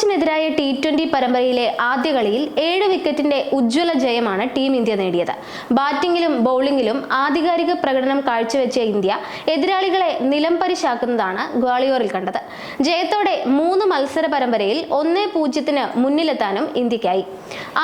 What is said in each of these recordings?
ബംഗ്ലാദേശിനെതിരായ T20 പരമ്പരയിലെ ആദ്യ കളിയിൽ 7 വിക്കറ്റിന്റെ ഉജ്ജ്വല ജയമാണ് ടീം ഇന്ത്യ നേടിയത്. ബാറ്റിംഗിലും ബൗളിംഗിലും ആധികാരിക പ്രകടനം കാഴ്ചവെച്ച ഇന്ത്യ എതിരാളികളെ നിലംപരിശാക്കുന്നതാണ് ഗ്വാളിയോറിൽ കണ്ടത്. ജയത്തോടെ 3 മത്സര പരമ്പരയിൽ 1-0 മുന്നിലെത്താനും ഇന്ത്യക്കായി.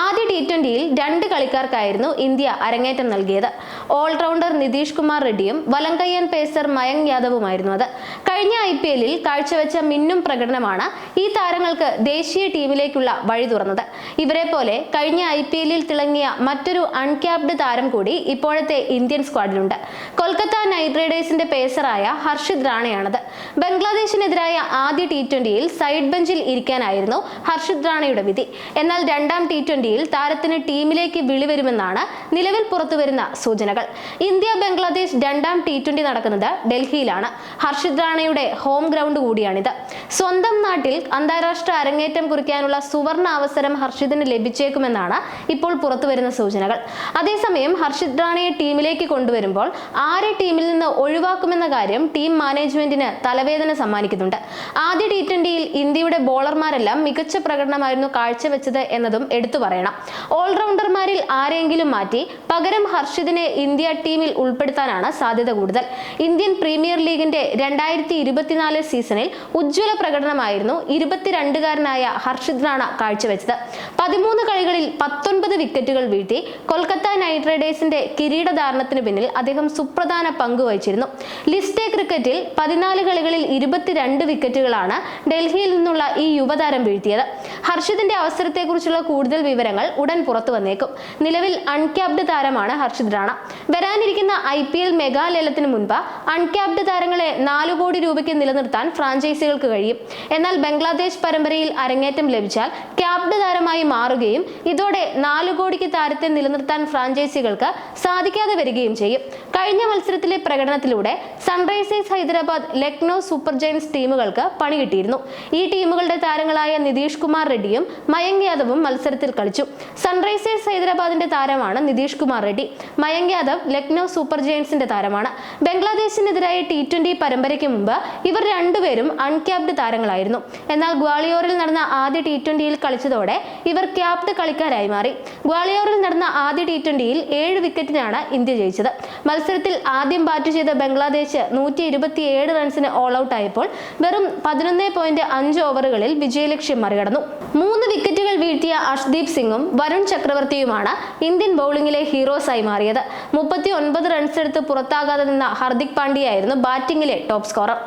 ആദ്യ T20യിൽ 2 കളിക്കാർക്കായിരുന്നു ഇന്ത്യ അരങ്ങേറ്റം നൽകിയത്. ഓൾറൗണ്ടർ നിതീഷ് കുമാർ റെഡ്ഡിയും വലംകയ്യൻ പേസർ മയങ്ക് യാദവുമായിരുന്നു അത്. കഴിഞ്ഞ IPLൽ കാഴ്ചവെച്ച മിന്നും പ്രകടനമാണ് ഈ താരങ്ങൾക്ക് ദേശീയ ടീമിലേക്കുള്ള വഴി തുറന്നത്. ഇവരെ പോലെ കഴിഞ്ഞ IPLൽ തിളങ്ങിയ മറ്റൊരു അൺക്യാപ്ഡ് താരം കൂടി ഇപ്പോഴത്തെ ഇന്ത്യൻ സ്ക്വാഡിലുണ്ട്. കൊൽക്കത്ത നൈറ്റ് റൈഡേഴ്സിന്റെ പേസറായ ഹർഷിത് റാണയാണത്. ബംഗ്ലാദേശിനെതിരായ ആദ്യ T20യിൽ സൈഡ് ബെഞ്ചിൽ ഇരിക്കാനായിരുന്നു ഹർഷിത് റാണയുടെ വിധി. എന്നാൽ രണ്ടാം T20യിൽ താരത്തിന് ടീമിലേക്ക് വിളി വരുമെന്നാണ് നിലവിൽ പുറത്തുവരുന്ന സൂചനകൾ. ഇന്ത്യ ബംഗ്ലാദേശ് രണ്ടാം T20 നടക്കുന്നത് ഡൽഹിയിലാണ്. ഹർഷിത് റാണയുടെ ഹോം ഗ്രൗണ്ട് കൂടിയാണിത്. സ്വന്തം നാട്ടിൽ അന്താരാഷ്ട്ര അരങ്ങേറ്റം കുറിക്കാനുള്ള സുവർണ അവസരം ഹർഷിതിന് ലഭിച്ചേക്കുമെന്നാണ് ഇപ്പോൾ പുറത്തുവരുന്ന സൂചനകൾ. അതേസമയം ഹർഷിത് റാണയെ ടീമിലേക്ക് കൊണ്ടുവരുമ്പോൾ ആരെ ടീമിൽ നിന്ന് ഒഴിവാക്കുമെന്ന കാര്യം ടീം മാനേജ്മെന്റിന് തലവേദന സമ്മാനിക്കുന്നുണ്ട്. ആദ്യ T20യിൽ ഇന്ത്യയുടെ ബോളർമാരെല്ലാം മികച്ച പ്രകടനമായിരുന്നു കാഴ്ചവെച്ചത് എന്നതും എടുത്തു പറയണം. ഓൾറൗണ്ടർമാരിൽ ആരെങ്കിലും മാറ്റി പകരം ഹർഷിതിനെ ഇന്ത്യ ടീമിൽ ഉൾപ്പെടുത്താനാണ് സാധ്യത കൂടുതൽ. ഇന്ത്യൻ പ്രീമിയർ ലീഗിന്റെ 2024 സീസണിൽ ഉജ്ജ്വല പ്രകടനമായിരുന്നു 22-കാരനായ ഹർഷിത് റാണ കാഴ്ചവെച്ചത്. 13 കളികളിൽ 19 വിക്കറ്റുകൾ വീഴ്ത്തി കൊൽക്കത്ത നൈറ്റ് റൈഡേഴ്സിന്റെ കിരീടധാരണത്തിന് പിന്നിൽ അദ്ദേഹം സുപ്രധാന പങ്ക് വഹിച്ചിരുന്നു. ലിസ്റ്റ് എ ക്രിക്കറ്റിൽ 14 കളികളിൽ 22 വിക്കറ്റുകളാണ് ഡൽഹിയിൽ നിന്നുള്ള ഈ യുവതാരം വീഴ്ത്തിയത്. ഹർഷിതിന്റെ അവസരത്തെക്കുറിച്ചുള്ള കൂടുതൽ വിവരങ്ങൾ ഉടൻ പുറത്തു വന്നേക്കും. നിലവിൽ അൺക്യാപ്ഡ് താരമാണ് ഹർഷിത് റാണ. വരാനിരിക്കുന്ന IPL മെഗാലേലത്തിന് മുൻപ് അൺക്യാപ്ഡ് താരങ്ങളെ 4 കോടി രൂപയ്ക്ക് നിലനിർത്താൻ ഫ്രാഞ്ചൈസികൾക്ക് കഴിയും. എന്നാൽ ബംഗ്ലാദേശ് പരമ്പരയിൽ അരങ്ങേറ്റം ലഭിച്ചാൽ ക്യാപ്ഡ് താരമായി മാറുകയും ഇതോടെ 4 കോടിക്ക് താരത്തെ നിലനിർത്താൻ ഫ്രാഞ്ചൈസികൾക്ക് സാധിക്കാതെ വരികയും ചെയ്യും. കഴിഞ്ഞ മത്സരത്തിലെ പ്രകടനത്തിലൂടെ Sunrisers Hyderabad, Lucknow super giants ടീമുകൾക്ക് പണി കിട്ടിയിരുന്നു. ഈ ടീമുകളുടെ താരങ്ങളായ നിതീഷ് കുമാർ റെഡ്ഡിയും മയങ്ക് യാദവും മത്സരത്തിൽ കളിച്ചു. സൺറൈസേഴ്സ് ഹൈദരാബാദിന്റെ താരമാണ് നിതീഷ് കുമാർ റെഡ്ഡി. മയങ്ക് യാദവ് ലക്നൗ സൂപ്പർ ജയൻസിന്റെ താരമാണ്. ബംഗ്ലാദേശിനെതിരായ T20 പരമ്പരയ്ക്ക് മുമ്പ് ഇവർ രണ്ടുപേരും അൺക്യാപ്ഡ് താരങ്ങളായിരുന്നു. എന്നാൽ ഗ്വാളിയോറിൽ നടന്ന ആദ്യ T20യിൽ കളിച്ചതോടെ ഇവർ ക്യാപ്ഡ് കളിക്കാരായി മാറി. ഗ്വാളിയോറിൽ നടന്ന ആദ്യ T20യിൽ 7 വിക്കറ്റിനാണ് ഇന്ത്യ ജയിച്ചത്. മത്സരത്തിൽ ആദ്യം ബാറ്റ് ചെയ്ത ബംഗ്ലാദേശ് 127 റൺസിന് ഓൾ ഔട്ട് ആയപ്പോൾ വെറും 11.5 ഓവറുകളിൽ വിജയലക്ഷ്യം മറികടന്നു. 3 വിക്കറ്റുകൾ വീഴ്ത്തിയ അർഷ്ദീപ് സിംഗും വരുൺ ചക്രവർത്തിയുമാണ് ഇന്ത്യൻ ബൗളിംഗിലെ ഹീറോസായി മാറിയത്. 39 റൺസ് എടുത്ത് പുറത്താകാതെ നിന്ന ഹർദിക് പാണ്ഡ്യയായിരുന്നു ബാറ്റിംഗിലെ ടോപ്പ് സ്കോറർ.